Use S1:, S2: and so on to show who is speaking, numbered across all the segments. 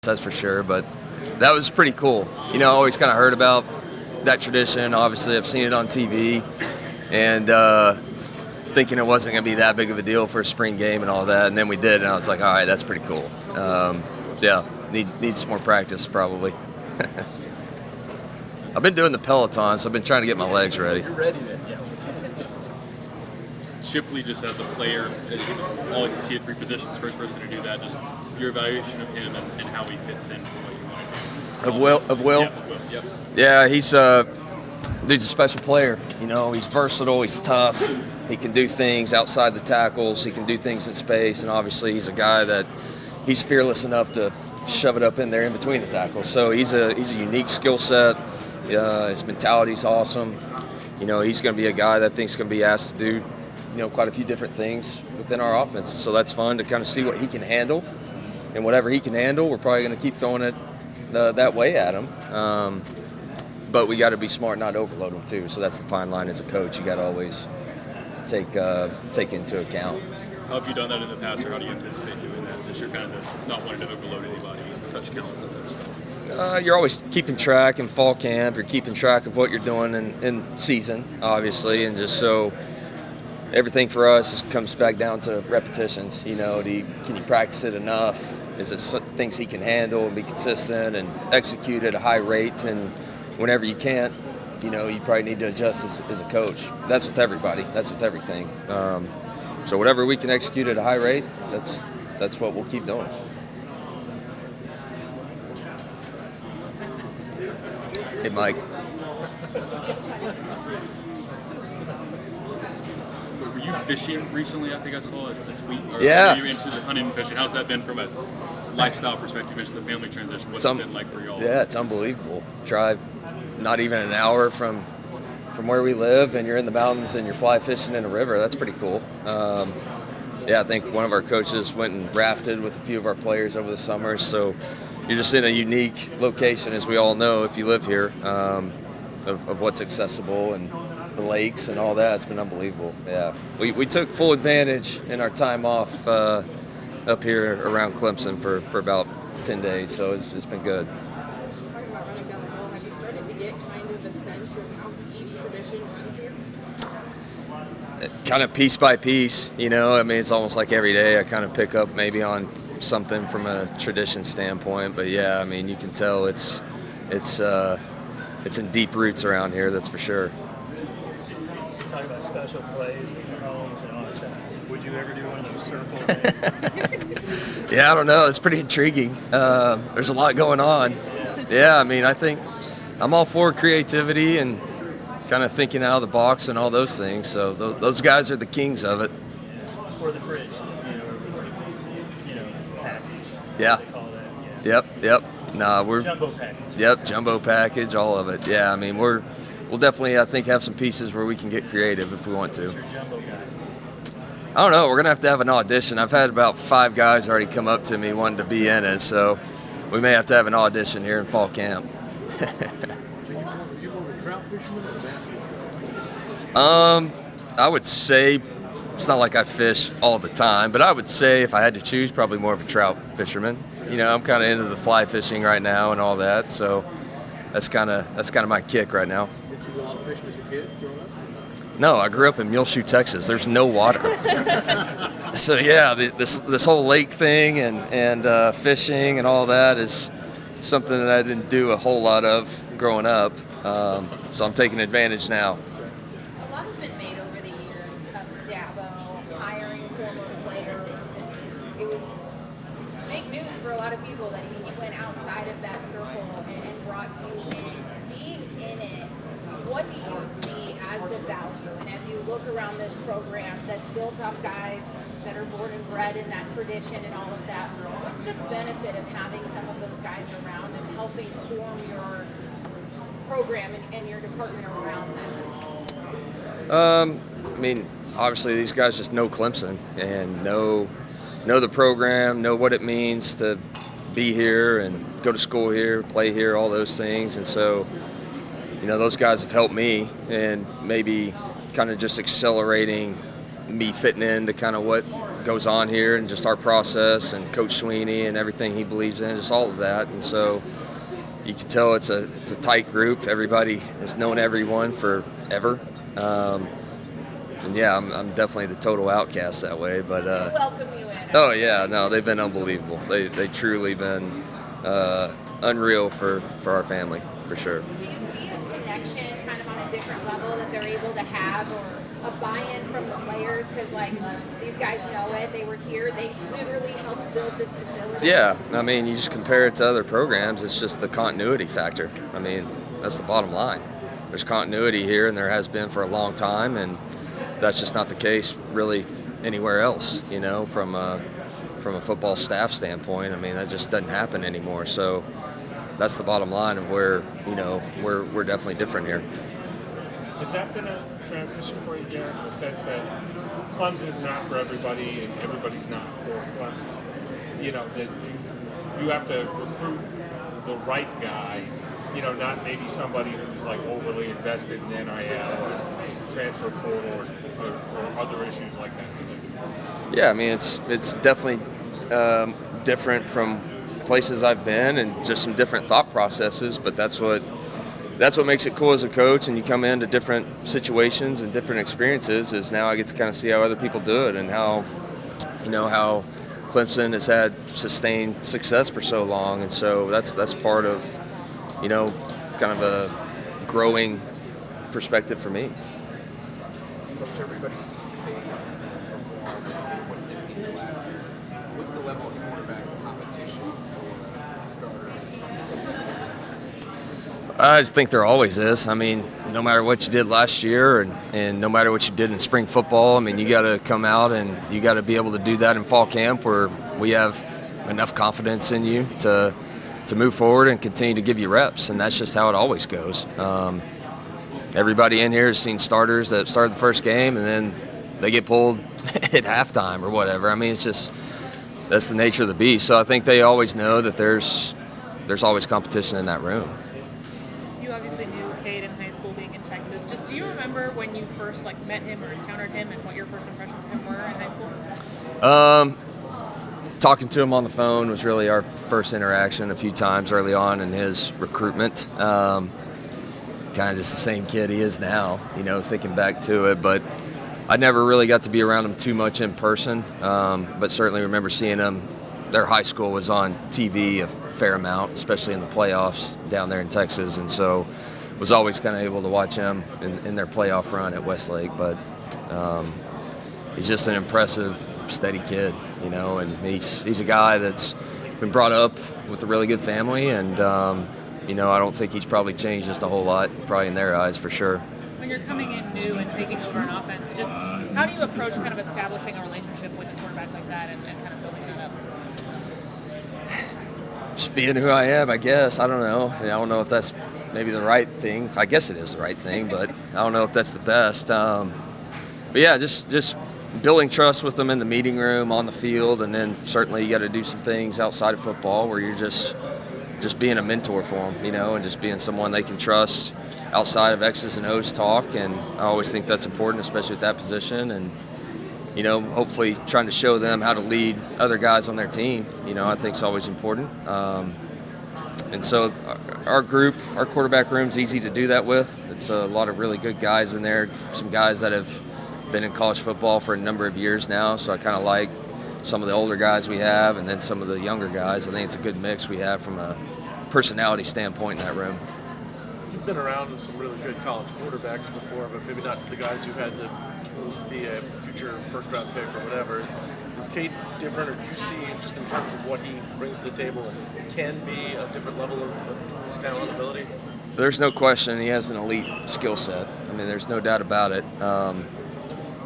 S1: that's for sure. But that was pretty cool. I always kind of heard about that tradition. Obviously, I've seen it on TV, and thinking it wasn't going to be that big of a deal for a spring game and all that. And then we did, and I was like, all right, that's pretty cool. Yeah, need some more practice probably. I've been doing the Peloton, so I've been trying to get my legs ready.
S2: You're ready then, yeah. Shipley, just as a player, he was all ACC at 3 positions, first person to do that. Just your evaluation of him and how he fits in for what you want.
S1: Of Will?
S2: Yeah, of Will, yep.
S1: Yeah, dude's a special player. He's versatile, he's tough. He can do things outside the tackles. He can do things in space, and obviously he's a guy that he's fearless enough to shove it up in there in between the tackles. So he's a unique skill set. His mentality's awesome. He's going to be a guy that I think is going to be asked to do, quite a few different things within our offense. So that's fun to kind of see what he can handle. And whatever he can handle, we're probably going to keep throwing it that way at him. But we got to be smart not to overload him too. So that's the fine line as a coach. You got to always take into account.
S2: How have you done that in the past, or how do you anticipate doing that this year, kind of not wanting to overload anybody, touch counts, that type of stuff?
S1: You're always keeping track in fall camp. You're keeping track of what you're doing in season, obviously, and just so everything for us comes back down to repetitions. Can you practice it enough? Is it things he can handle and be consistent and execute at a high rate? And whenever you can't, you probably need to adjust as a coach. That's with everybody. That's with everything. So whatever we can execute at a high rate, that's what we'll keep doing. Hey, Mike.
S2: Were you fishing recently? I think I saw a tweet.
S1: Yeah.
S2: Are you into the hunting and fishing? How's that been from a lifestyle perspective? You mentioned the family transition. What's it been like for y'all?
S1: Yeah, it's unbelievable. Drive not even an hour from where we live, and you're in the mountains and you're fly fishing in a river. That's pretty cool. I think one of our coaches went and rafted with a few of our players over the summer. So you're just in a unique location, as we all know, if you live here, of what's accessible and the lakes and all that. It's been unbelievable. Yeah, we took full advantage in our time off up here around Clemson for about 10 days. So it's been good.
S3: Talking about running down the hill, have you started to get kind of a sense of how deep tradition runs here?
S1: Kind of piece by piece, it's almost like every day I kind of pick up maybe on something from a tradition standpoint. But yeah, you can tell it's in deep roots around here, that's for sure.
S4: You talk about special plays with your homes and all that. Would you ever do one of those circle things?
S1: Yeah, I don't know. It's pretty intriguing. There's a lot going on. Yeah, I think I'm all for creativity and kind of thinking out of the box and all those things. So those guys are the kings of it.
S4: Or the fridge, package.
S1: Yeah.
S4: They call that, yeah.
S1: Yep. Nah, we're
S4: Jumbo package.
S1: Yep, jumbo package, all of it. Yeah, we'll definitely, I think, have some pieces where we can get creative if we want to.
S4: What's your jumbo guy?
S1: I don't know. We're gonna have to have an audition. I've had about 5 guys already come up to me wanting to be in it, so we may have to have an audition here in fall camp. I would say it's not like I fish all the time, but I would say if I had to choose, probably more of a trout fisherman. I'm kind of into the fly fishing right now and all that, so that's kind of my kick right now.
S5: Did you go out fishing as a kid growing up?
S1: No, I grew up in Muleshoe, Texas. There's no water. So yeah, this whole lake thing and fishing and all that is something that I didn't do a whole lot of growing up. So I'm taking advantage now.
S6: A lot has been made over the years of Dabo hiring former players. It was big news for a lot of people that he went outside of that circle and brought you in. Being in it, what do you see as the value? And as you look around this program that's built off guys that are born and bred in that tradition and all of that, what's the benefit of having some of those guys around and helping form your program and your department around that?
S1: Obviously these guys just know Clemson and know the program, know what it means to be here and go to school here, play here, all those things. And so, those guys have helped me and maybe kind of just accelerating me fitting into kind of what goes on here and just our process and Coach Sweeney and everything he believes in, just all of that. And so you can tell it's a tight group. Everybody has known everyone forever. And yeah, I'm definitely the total outcast that way. But
S6: Welcome you in.
S1: oh yeah, no, they've been unbelievable. They truly been unreal for our family, for sure.
S6: Do you see a connection kind of on a different level that they're able to have, or a buy-in from the players? Because like these guys know it. They were here. They literally helped build this facility.
S1: Yeah, I mean, you just compare it to other programs. It's just the continuity factor. I mean, that's the bottom line. There's continuity here, and there has been for a long time, and that's just not the case really anywhere else. You know, from a football staff standpoint, I mean, that just doesn't happen anymore. So that's the bottom line of where, you know, we're definitely different here.
S7: Has that been a transition for you, Garrett, in the sense that Clemson is not for everybody and everybody's not for Clemson? You know, that you have to recruit the right guy, you know, not maybe somebody who's like overly invested in NIL or transfer portal or other issues like that today.
S1: Yeah, I mean, it's definitely different from places I've been and just some different thought processes, but that's what makes it cool as a coach, and you come into different situations and different experiences, is now I get to kind of see how other people do it and how Clemson has had sustained success for so long. And so that's part of, you know, kind of a growing perspective for me.
S5: Coach, everybody's seen Cade perform what he did in the last year. What's the level of quarterback competition for starters?
S1: I just think there always is. I mean, no matter what you did last year and no matter what you did in spring football, I mean, you got to come out and you got to be able to do that in fall camp, where we have enough confidence in you to move forward and continue to give you reps. And that's just how it always goes. Everybody in here has seen starters that started the first game and then they get pulled at halftime or whatever. I mean, it's just, that's the nature of the beast. So I think they always know that there's always competition in that room.
S3: You obviously knew Cade in high school, being in Texas. Just do you remember when you first met him or encountered him, and what your first impressions of him were in high school?
S1: Talking to him on the phone was really our first interaction a few times early on in his recruitment. Kind of just the same kid he is now, you know, thinking back to it. But I never really got to be around him too much in person, but certainly remember seeing him. Their high school was on TV a fair amount, especially in the playoffs down there in Texas, and so was always kind of able to watch him in their playoff run at Westlake. But he's just an impressive, steady kid, you know, and he's a guy that's been brought up with a really good family, and you know, I don't think he's probably changed just a whole lot, probably in their eyes, for sure.
S3: When you're coming in new and taking over an offense, just how do you approach kind of establishing a relationship with a quarterback like that and kind of building that up?
S1: Just being who I am, I guess. I don't know. I don't know if that's maybe the right thing. I guess it is the right thing, but I don't know if that's the best. But yeah, just building trust with them in the meeting room, on the field, and then certainly you got to do some things outside of football where you're just being a mentor for them, you know, and just being someone they can trust outside of X's and O's talk. And I always think that's important, especially at that position. And, you know, hopefully trying to show them how to lead other guys on their team, you know, I think is always important. And so our quarterback room's easy to do that with. It's a lot of really good guys in there, some guys that have been in college football for a number of years now. So I kind of like some of the older guys we have and then some of the younger guys. I think it's a good mix we have from a personality standpoint in that room.
S8: You've been around some really good college quarterbacks before, but maybe not the guys who've had the tools to be a future first-round pick or whatever. Is Cade different, or do you see, just in terms of what he brings to the table, can be a different level of tools, talent, ability?
S1: There's no question he has an elite skill set. I mean, there's no doubt about it.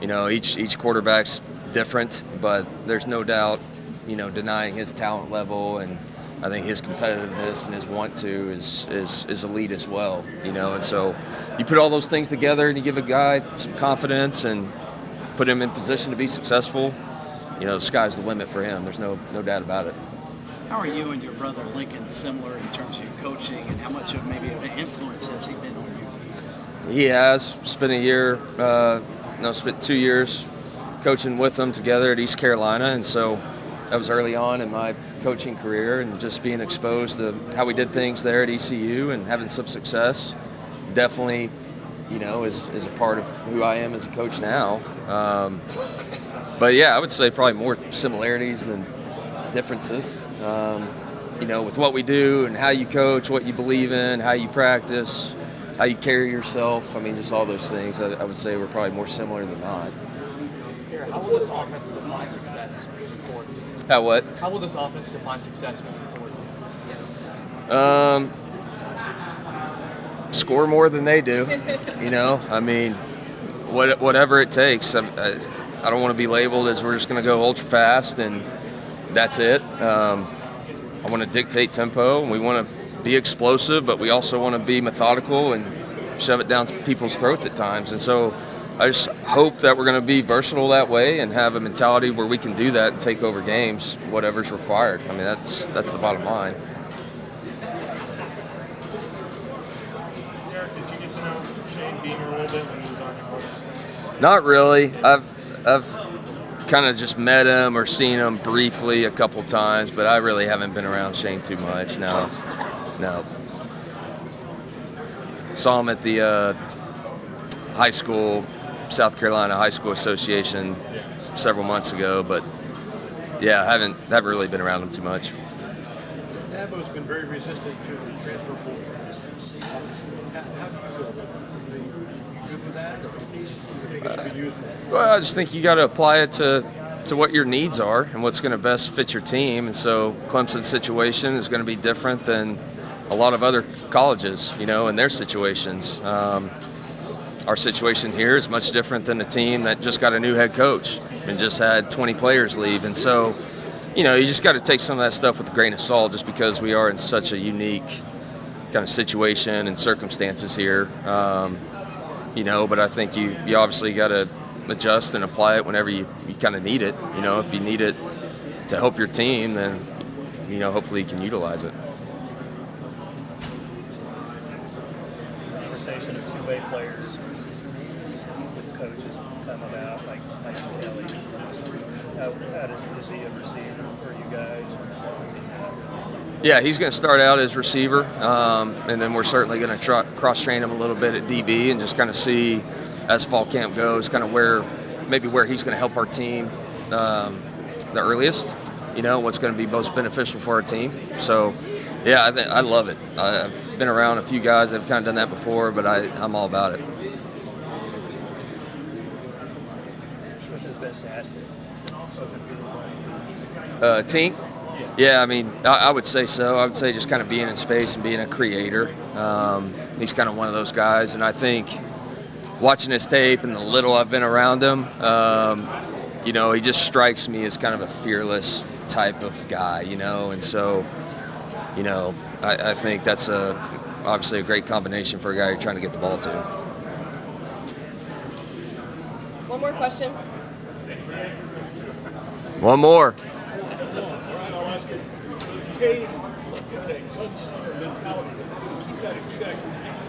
S1: You know, each quarterback's different, but there's no doubt, you know, denying his talent level, and I think his competitiveness and his want to is elite as well, you know. And so you put all those things together and you give a guy some confidence and put him in position to be successful, you know, the sky's the limit for him. There's no doubt about it.
S9: How are you and your brother Lincoln similar in terms of your coaching, and how much of maybe of an influence has he been on you?
S1: He has spent 2 years coaching with them together at East Carolina, and so that was early on in my coaching career, and just being exposed to how we did things there at ECU and having some success definitely, is a part of who I am as a coach now. But yeah, I would say probably more similarities than differences. With what we do and how you coach, what you believe in, how you practice, how you carry yourself. I mean, just all those things. I would say we're probably more similar than not.
S10: How will this offense define success moving forward?
S1: How
S10: will this offense define success moving forward?
S1: Score more than they do. I mean, whatever it takes. I don't want to be labeled as we're just going to go ultra fast and that's it. I want to dictate tempo, and we want to be explosive, but we also want to be methodical and shove it down people's throats at times. And so I just hope that we're going to be versatile that way and have a mentality where we can do that and take over games, whatever's required. I mean, that's the bottom line.
S7: Garrett, did you get to know Shane Beamer a little bit when he was on your coaching?
S1: Not really. I've kind of just met him or seen him briefly a couple times, but I really haven't been around Shane too much. No. Saw him at the South Carolina High School Association several months ago, but yeah, I haven't really been around him too much.
S4: Dabo's been very resistant to the transfer portal. How do you feel about that? Are you good with that, or do you think it should be used?
S1: Well, I just think you got to apply it to what your needs are and what's going to best fit your team. And so Clemson's situation is going to be different than a lot of other colleges, in their situations. Our situation here is much different than a team that just got a new head coach and just had 20 players leave. And so, you just got to take some of that stuff with a grain of salt just because we are in such a unique kind of situation and circumstances here. But I think you obviously got to adjust and apply it whenever you kind of need it. If you need it to help your team, then, hopefully you can utilize it.
S4: Conversation of two-way players with coaches come about, like Misun Kelley. Is he a receiver for you guys?
S1: Yeah, he's going to start out as receiver, and then we're certainly going to cross-train him a little bit at DB and just kind of see as fall camp goes, kind of where he's going to help our team the earliest, what's going to be most beneficial for our team. So, yeah, I love it. I've been around a few guys that have kind of done that before, but I'm all about it.
S4: What's his best asset?
S1: Tink? Yeah, I mean, I would say so. I would say just kind of being in space and being a creator. He's kind of one of those guys, and I think watching his tape and the little I've been around him, he just strikes me as kind of a fearless type of guy, and so, I think that's obviously a great combination for a guy you're trying to get the ball to.
S11: One more question.
S1: One more.
S4: Cade, that gunslinger mentality, keep that if you guys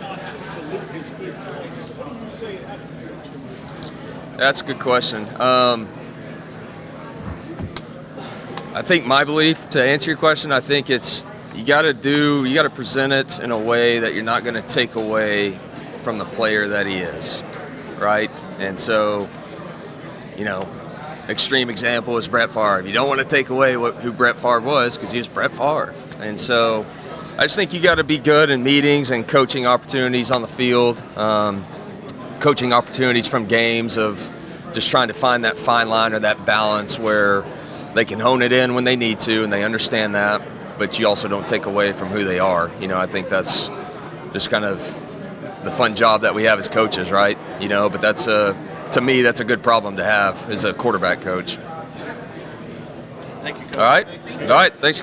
S4: not to live his good points. What do you say that?
S1: That's a good question. I think my belief, to answer your question, I think it's you got to present it in a way that you're not going to take away from the player that he is, right? And so, extreme example is Brett Favre. You don't want to take away who Brett Favre was because he was Brett Favre. And so I just think you got to be good in meetings and coaching opportunities on the field, coaching opportunities from games of just trying to find that fine line or that balance where they can hone it in when they need to and they understand that, but you also don't take away from who they are. I think that's just kind of the fun job that we have as coaches, right? But that's to me, that's a good problem to have as a quarterback coach.
S9: Thank you, Coach.
S1: All right. Thanks, guys.